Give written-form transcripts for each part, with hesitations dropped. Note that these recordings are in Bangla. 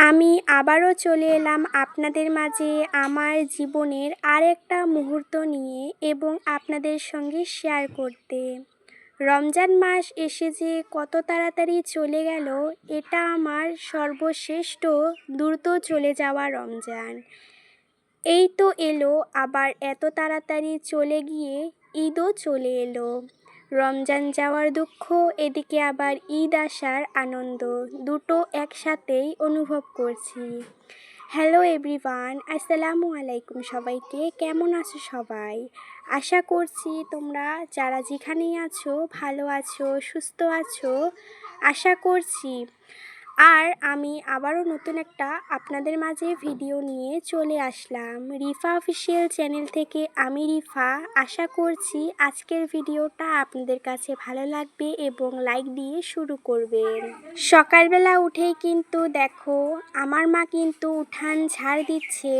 আমি আবারও চলে এলাম আপনাদের মাঝে আমার জীবনের আরেকটা মুহূর্ত নিয়ে এবং আপনাদের সঙ্গে শেয়ার করতে। রমজান মাস এসে যে কত তাড়াতাড়ি চলে গেল, এটা আমার সর্বশ্রেষ্ঠ দ্রুত চলে যাওয়া রমজান। এই তো এলো আবার এত তাড়াতাড়ি চলে গিয়ে ঈদও চলে এলো। রমজান যাওয়ার দুঃখ, এদিকে আবার ঈদ আসার আনন্দ, দুটো একসাথেই অনুভব করছি। হ্যালো এভরিওয়ান, আসসালামু আলাইকুম সবাইকে। কেমন আছো সবাই? আশা করছি তোমরা যারা যেখানেই আছো ভালো আছো, সুস্থ আছো আশা করছি। আর আমি আবারও নতুন একটা আপনাদের মাঝে ভিডিও নিয়ে চলে আসলাম রিফা অফিসিয়াল চ্যানেল থেকে। আমি রিফা। আশা করছি আজকের ভিডিওটা আপনাদের কাছে ভালো লাগবে এবং লাইক দিয়ে শুরু করবেন। সকালবেলা উঠেই কিন্তু দেখো আমার মা কিন্তু উঠান ঝাড় দিচ্ছে।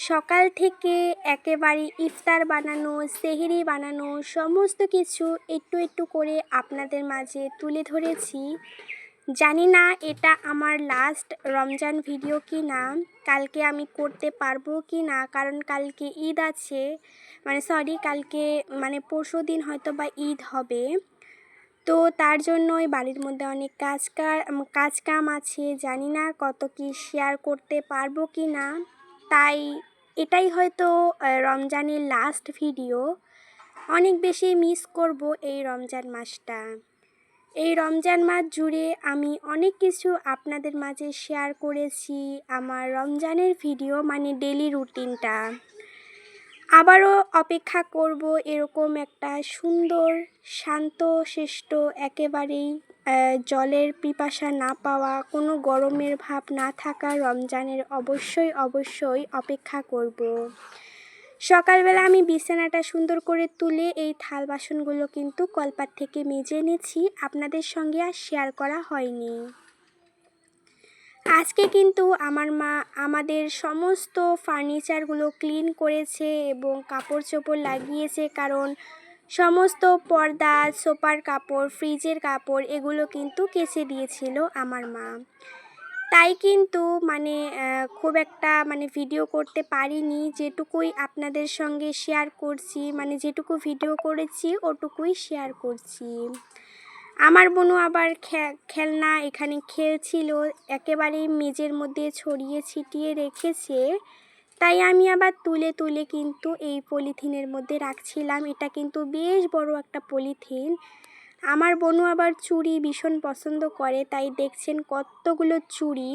সকাল থেকে একেবারে ইফতার বানানো, সেহরি বানানো, সমস্ত কিছু একটু একটু করে আপনাদের মাঝে তুলে ধরেছি। জানি না এটা আমার লাস্ট রমজান ভিডিও কি না, কালকে আমি করতে পারবো কি না, কারণ কালকে ঈদ আছে, কালকে পরশুদিন হয়তো বা ঈদ হবে। তো তার জন্যই বাড়ির মধ্যে অনেক কাজ কাম আছে, জানি না কত কি শেয়ার করতে পারবো কি না। তাই এটাই হয়তো রমজানের লাস্ট ভিডিও। অনেক বেশি মিস করব এই রমজান মাসটা। এই রমজান মাস জুড়ে আমি অনেক কিছু আপনাদের মাঝে শেয়ার করেছি, আমার রমজানের ভিডিও ডেলি রুটিনটা। আবারও অপেক্ষা করব এরকম একটা সুন্দর শান্ত শিষ্ট, একেবারেই জলের পিপাসা না পাওয়া, কোনো গরমের ভাব না থাকা রমজানের অবশ্যই অপেক্ষা করব। সকালবেলা আমি বিছানাটা সুন্দর করে তুলে এই থাল বাসনগুলো কিন্তু কলপাত থেকে মেজে এনেছি, আপনাদের সঙ্গে আর শেয়ার করা হয়নি। আজকে কিন্তু আমার মা আমাদের সমস্ত ফার্নিচারগুলো ক্লিন করেছে এবং কাপড় চোপড় লাগিয়েছে, কারণ সমস্ত পর্দা, সোফার কাপড়, ফ্রিজের কাপড় এগুলো কিন্তু কেচে দিয়েছিল আমার মা। তাই কিন্তু খুব একটা ভিডিও করতে পারিনি, যেটুকুই আপনাদের সঙ্গে শেয়ার করছি, যেটুকু ভিডিও করেছি ওটুকুই শেয়ার করছি। আমার বোনও আবার খেলনা এখানে খেলছিল, একেবারেই মেঝের মধ্যে ছড়িয়ে ছিটিয়ে রেখেছে। তাই আমি আবার তুলে তুলে কিন্তু এই পলিথিনের মধ্যে রাখছিলাম। এটা কিন্তু বেশ বড় একটা পলিথিন। আমার বোনও আবার চুড়ি ভীষণ পছন্দ করে, তাই দেখছেন কতগুলো চুড়ি।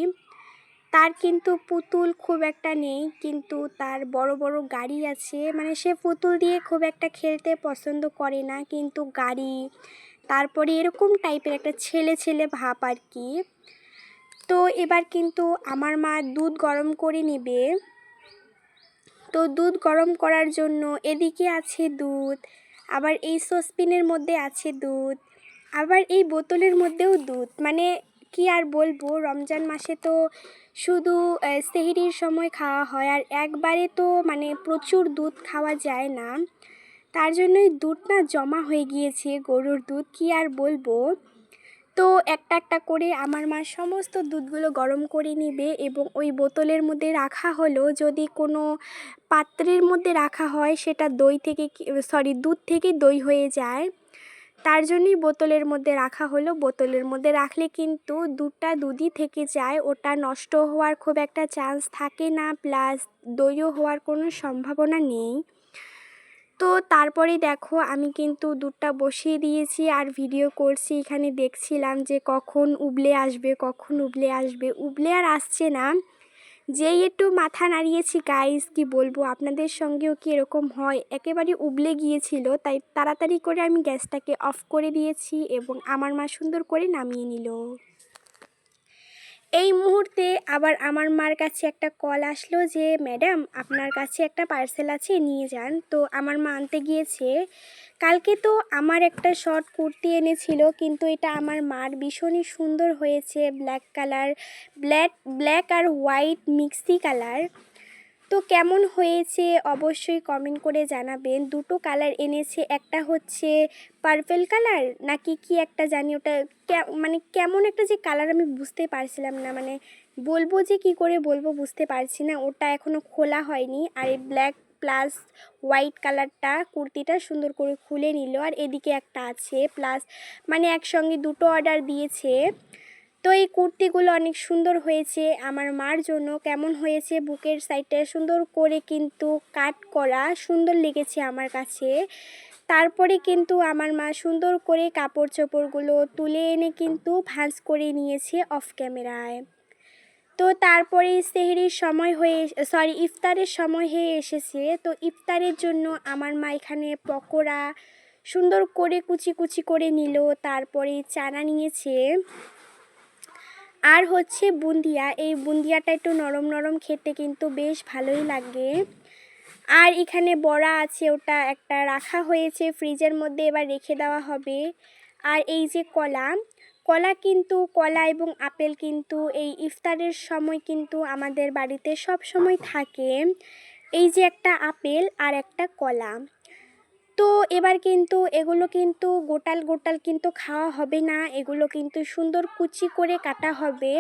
তার কিন্তু পুতুল খুব একটা নেই, কিন্তু তার বড় বড় গাড়ি আছে। সে পুতুল দিয়ে খুব একটা খেলতে পছন্দ করে না, কিন্তু গাড়ি, তারপরে এরকম টাইপের একটা ছেলে ছেলে ভাব আর কি। তো এবার কিন্তু আমার মা দুধ গরম করে নেবে। তো দুধ গরম করার জন্য এদিকে আছে দুধ, আবার এই সসপ্যানের মধ্যে আছে দুধ, আবার এই বোতলের মধ্যেও দুধ। কি আর বলবো, রমজান মাসে তো শুধু সেহরির সময় খাওয়া হয়, আর একবারে তো প্রচুর দুধ খাওয়া যায় না। তার জন্যই দুধটা জমা হয়ে গিয়েছে, গরুর দুধ, কি আর বলবো। তো একটা একটা করে আমার মা সমস্ত দুধগুলো গরম করে নেবে এবং ওই বোতলের মধ্যে রাখা হলো। যদি কোনো পাত্রের মধ্যে রাখা হয় সেটা দুধ থেকে দই হয়ে যায়, তার জন্যই বোতলের মধ্যে রাখা হলো। বোতলের মধ্যে রাখলে কিন্তু দুধটা দুধই থেকে যায়, ওটা নষ্ট হওয়ার খুব একটা চান্স থাকে না, প্লাস দইও হওয়ার কোনো সম্ভাবনা নেই। তো তারপরে দেখো আমি কিন্তু দুধটা বসিয়ে দিয়েছি আর ভিডিও করছি। এখানে দেখছিলাম যে কখন উবলে আসবে, উবলে আর আসছে না। যেই একটু মাথা নাড়িয়েছি গাইস, কি বলবো, আপনাদের সঙ্গেও কি এরকম হয়? একেবারে উবলে গিয়েছিল, তাই তাড়াতাড়ি করে আমি গ্যাসটাকে অফ করে দিয়েছি এবং আমার মা সুন্দর করে নামিয়ে নিল। এই মুহূর্তে আবার আমার মার কাছে একটা কল আসলো যে ম্যাডাম আপনার কাছে একটা পার্সেল আছে, নিয়ে যান। তো আমার মা আনতে গিয়েছে। কালকে তো আমার একটা শর্ট কুর্তি এনেছিল, কিন্তু এটা আমার মার ভীষণই সুন্দর হয়েছে, ব্ল্যাক কালার, ব্ল্যাক আর হোয়াইট মিক্সি কালার। তো কেমন হয়েছে অবশ্যই কমেন্ট করে জানাবেন। দুটো কালার এনেছে, একটা হচ্ছে পার্পেল কালার নাকি কি একটা জানি, ওটা মানে কেমন একটা যে কালার আমি বুঝতে পারছিলাম না, মানে বলবো যে কি করে বলবো বুঝতে পারছি না। ওটা এখনও খোলা হয়নি। আর এই ব্ল্যাক প্লাস হোয়াইট কালারটা কুর্তিটা সুন্দর করে খুলে নিল। আর এদিকে একটা আছে প্লাস, মানে একসঙ্গে দুটো অর্ডার দিয়েছে। তো এই কুর্তিগুলো অনেক সুন্দর হয়েছে আমার মার জন্য। কেমন হয়েছে, বুকের সাইডটা সুন্দর করে কিন্তু কাট করা, সুন্দর লেগেছে আমার কাছে। তারপরে কিন্তু আমার মা সুন্দর করে কাপড় চোপড়গুলো তুলে এনে কিন্তু ভাঁজ করে নিয়েছে অফ ক্যামেরায়। তো তারপরে সেহরির সময় হয়ে ইফতারের সময় হয়ে এসেছে। তো ইফতারের জন্য আমার মা এখানে পকোড়া সুন্দর করে কুচি কুচি করে নিল, তারপরে চানা নিয়েছে আর হচ্ছে বুন্দিয়া। এই বুন্দিয়াটা একটু নরম নরম খেতে কিন্তু বেশ ভালোই লাগে। আর এখানে বড়া আছে, ওটা একটা রাখা হয়েছে ফ্রিজের মধ্যে, এবার রেখে দেওয়া হবে। আর এই যে কলা এবং আপেল কিন্তু এই ইফতারের সময় কিন্তু আমাদের বাড়িতে সব সময় থাকে। এই যে একটা আপেল আর একটা কলা। তো এবার কিন্তু এগুলো কিন্তু গোটাল গোটাল কিন্তু খাওয়া হবে না, এগুলো কিন্তু সুন্দর কুচি করে কাটা হবে।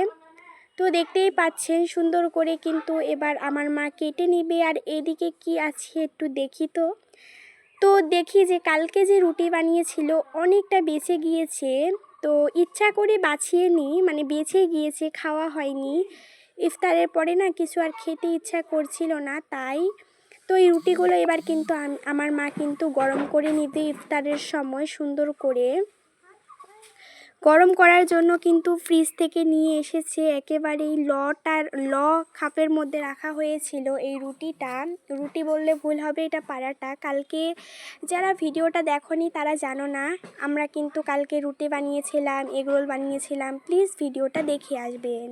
তো দেখতেই পাচ্ছেন সুন্দর করে কিন্তু এবার আমার মা কেটে নিবে। আর এদিকে কি আছে একটু দেখি। তো দেখি যে কালকে যে রুটি বানিয়েছিল অনেকটা বেঁচে গিয়েছে। তো ইচ্ছা করে বাছিয়ে নিই, মানে বেঁচে গিয়েছে, খাওয়া হয়নি। ইফতারের পরে না কিছু আর খেতে ইচ্ছা করছিল না, তাই। তো এই রুটিগুলো এবার কিন্তু আমার মা কিন্তু গরম করে নিবে ইফতারের সময় সুন্দর করে। গরম করার জন্য কিন্তু ফ্রিজ থেকে নিয়ে এসেছে, একেবারেই ল খাপের মধ্যে রাখা হয়েছিল এই রুটিটা। রুটি বললে ভুল হবে, এটা পারাটা। কালকে যারা ভিডিওটা দেখোনি তারা জানো না, আমরা কিন্তু কালকে রুটি বানিয়েছিলাম, এগরোল বানিয়েছিলাম। প্লিজ ভিডিওটা দেখে আসবেন।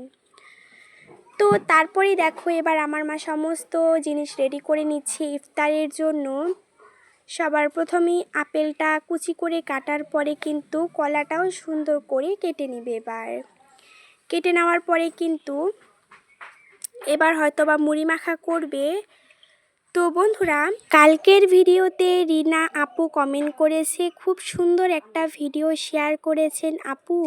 তো তারপরেই দেখো এবার আমার মা সমস্ত জিনিস রেডি করে নিচ্ছে ইফতারের জন্য। সবার প্রথমেই আপেলটা কুচি করে কাটার পরে কিন্তু কলাটাও সুন্দর করে কেটে নিবে। এবার কেটে নেওয়ার পরে কিন্তু এবার হয়তোবা মুড়ি মাখা করবে। তো বন্ধুরা, কালকের ভিডিওতে রিনা আপু কমেন্ট করেছে, খুব সুন্দর একটা ভিডিও শেয়ার করেছেন আপু,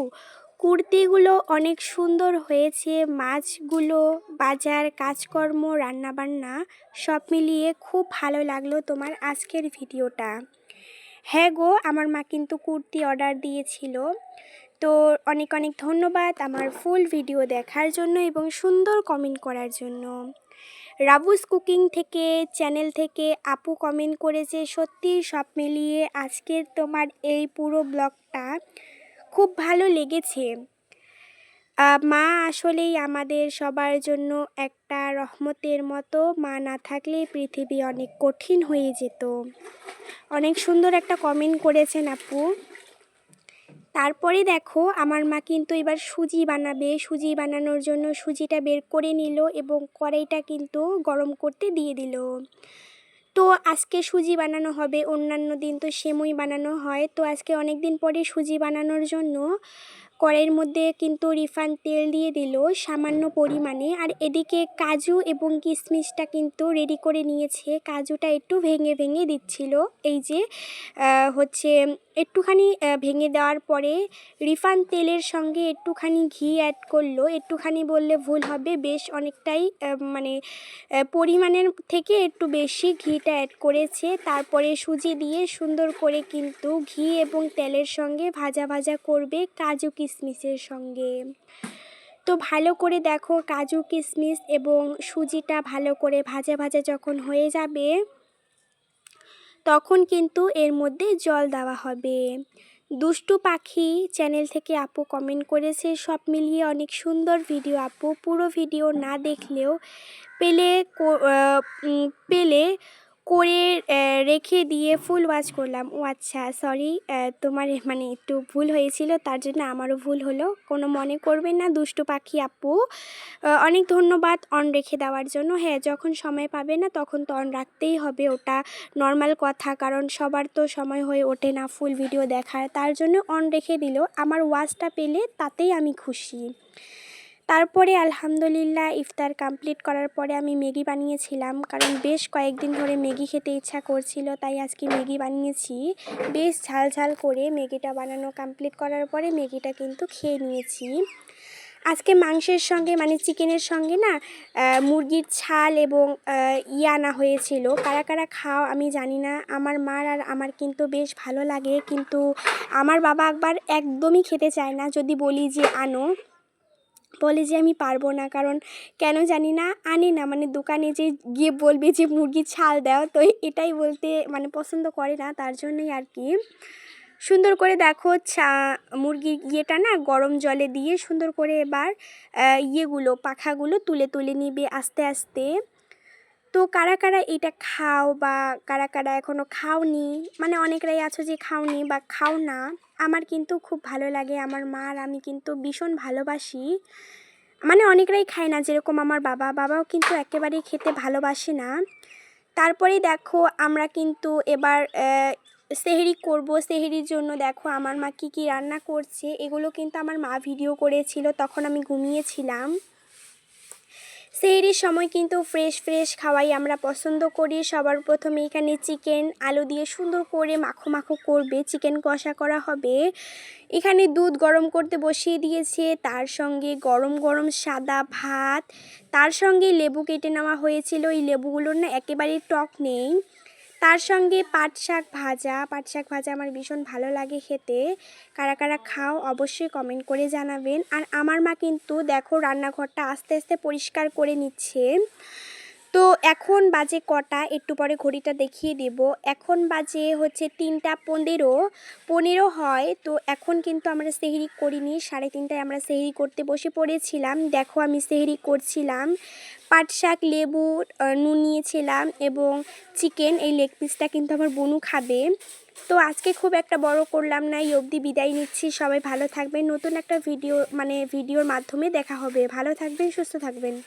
কুর্তিগুলো অনেক সুন্দর হয়েছে, মাছগুলো, বাজার, কাজকর্ম, রান্নাবান্না সব মিলিয়ে খুব ভালো লাগলো তোমার আজকের ভিডিওটা। হ্যাঁ গো, আমার মা কিন্তু কুর্তি অর্ডার দিয়েছিল। তো অনেক অনেক ধন্যবাদ আমার ফুল ভিডিও দেখার জন্য এবং সুন্দর কমেন্ট করার জন্য। রাবুস কুকিং থেকে চ্যানেল থেকে আপু কমেন্ট করেছে, সত্যি সব মিলিয়ে আজকের তোমার এই পুরো ব্লগটা খুব ভালো লেগেছে। মা আসলেই আমাদের সবার জন্য একটা রহমতের মতো, মা না থাকলে পৃথিবী অনেক কঠিন হয়ে যেত। অনেক সুন্দর একটা কমেন্ট করেছেন আপু। তারপরে দেখো আমার মা কিন্তু এবার সুজি বানাবে। সুজি বানানোর জন্য সুজিটা বের করে নিল এবং কড়াইটা কিন্তু গরম করতে দিয়ে দিল। তো আজকে সুজি বানানো হবে, অন্যান্য দিন তো সেমই বানানো হয়। তো আজকে অনেক দিন পরে সুজি বানানোর জন্য কড়াইয়ের মধ্যে কিন্তু রিফাইন্ড তেল দিয়ে দিল সামান্য পরিমাণে। আর এদিকে কাজু এবং কিশমিশটা কিন্তু রেডি করে নিয়েছে, কাজুটা একটু ভেঙে ভেঙে দিচ্ছিল। এই যে হচ্ছে একটুখানি ভেঙে দেওয়ার পরে রিফাইন্ড তেলের সঙ্গে একটুখানি ঘি অ্যাড করলো। একটুখানি বললে ভুল হবে, বেশ অনেকটাই মানে পরিমাণের থেকে একটু বেশি ঘিটা অ্যাড করেছে। তারপরে সুজি দিয়ে সুন্দর করে কিন্তু ঘি এবং তেলের সঙ্গে ভাজা ভাজা করবে কাজু কিশমিশের সঙ্গে। তো ভালো করে দেখো কাজু কিশমিশ এবং সুজিটা ভালো করে ভাজা ভাজা যখন হয়ে যাবে তখন কিন্তু এর মধ্যে জল দেওয়া হবে। দুষ্টু পাখি চ্যানেল থেকে আপু কমেন্ট করেছে, সব মিলিয়ে অনেক সুন্দর ভিডিও আপু, পুরো ভিডিও না দেখলেও পেলে করে রেখে দিয়ে ফুল ওয়াচ করলাম। ও আচ্ছা, সরি, তোমার মানে একটু ভুল হয়েছিল, তার জন্য আমারও ভুল হলো, কোনো মনে করবেন না দুষ্টু পাখি আপু। অনেক ধন্যবাদ অন রেখে দেওয়ার জন্য। হ্যাঁ, যখন সময় পাবে না তখন তো অন রাখতেই হবে, ওটা নর্মাল কথা, কারণ সবার তো সময় হয়ে ওঠে না ফুল ভিডিও দেখার, তার জন্য অন রেখে দিল। আমার ওয়াচটা পেলে তাতেই আমি খুশি। তারপরে আলহামদুলিল্লাহ ইফতার কমপ্লিট করার পরে আমি ম্যাগি বানিয়েছিলাম, কারণ বেশ কয়েকদিন ধরে ম্যাগি খেতে ইচ্ছা করছিল, তাই আজকে ম্যাগি বানিয়েছি। বেশ ঝাল ঝাল করে ম্যাগিটা বানানো কমপ্লিট করার পরে ম্যাগিটা কিন্তু খেয়ে নিয়েছি। আজকে মাংসের সঙ্গে মানে চিকেনের সঙ্গে না মুরগির ছাল এবং আনা হয়েছিল। কারা কারা খাও আমি জানি না, আমার মার আর আমার কিন্তু বেশ ভালো লাগে, কিন্তু আমার বাবা একবার একদমই খেতে চায় না। যদি বলি যে আনো, বলে যে আমি পারবো না, কারণ কেন জানি না আনে না, মানে দোকানে যে গিয়ে বলবে যে মুরগির ছাল দাও, তো এটাই বলতে মানে পছন্দ করে না, তার জন্যই আর কি। সুন্দর করে দেখো মুরগির ইয়েটা না গরম জলে দিয়ে সুন্দর করে এবার পাখাগুলো তুলে তুলে নিবে আস্তে আস্তে। তো কারা কারা এটা খাও বা কারা কারা এখনও খাওনি, মানে অনেকরাই আছো যে খাওনি বা খাও না, আমার কিন্তু খুব ভালো লাগে। আমার মা আর আমি কিন্তু ভীষণ ভালোবাসি, মানে অনেকরাই খায় না, যেরকম আমার বাবাও কিন্তু একেবারেই খেতে ভালোবাসে না। তারপরেই দেখো আমরা কিন্তু এবার সেহরি করব। সেহরির জন্য দেখো আমার মা কী কী রান্না করছে, এগুলো কিন্তু আমার মা ভিডিও করেছিল, তখন আমি ঘুমিয়েছিলাম। সেহরির সময় কিন্তু ফ্রেশ ফ্রেশ খাওয়াই আমরা পছন্দ করি। সবার প্রথমে এখানে চিকেন আলু দিয়ে সুন্দর করে মাখো মাখো করবে, চিকেন কষা করা হবে। এখানে দুধ গরম করতে বসিয়ে দিয়েছে, তার সঙ্গে গরম গরম সাদা ভাত, তার সঙ্গে লেবু কেটে নেওয়া হয়েছিল। এই লেবুগুলোর না একেবারেই টক নেই। তার সঙ্গে পাট শাক ভাজা আমার ভীষণ ভালো লাগে খেতে। কারা কারা খাও অবশ্যই কমেন্ট করে জানাবেন। আর আমার মা কিন্তু দেখো রান্নাঘরটা আস্তে আস্তে পরিষ্কার করে নিচ্ছে। তো এখন বাজে কটা, একটু পরে ঘড়িটা দেখিয়ে দেব। এখন বাজে হচ্ছে 3টা 15 হয়। তো এখন কিন্তু আমরা সেহরি করিনি, 3:30টায় আমরা সেহরি করতে বসে পড়েছিলাম। দেখো আমি সেহরি করছিলাম, পাট শাক, লেবু, নুন নিয়েছিলাম এবং চিকেন, এই লেগ পিসটা কিন্তু আমার বোনু খাবে। তো আজকে খুব একটা বড় করলাম না, এই অবধি বিদায় নিচ্ছি। সবাই ভালো থাকবেন, নতুন একটা ভিডিওর মাধ্যমে দেখা হবে। ভালো থাকবেন, সুস্থ থাকবেন।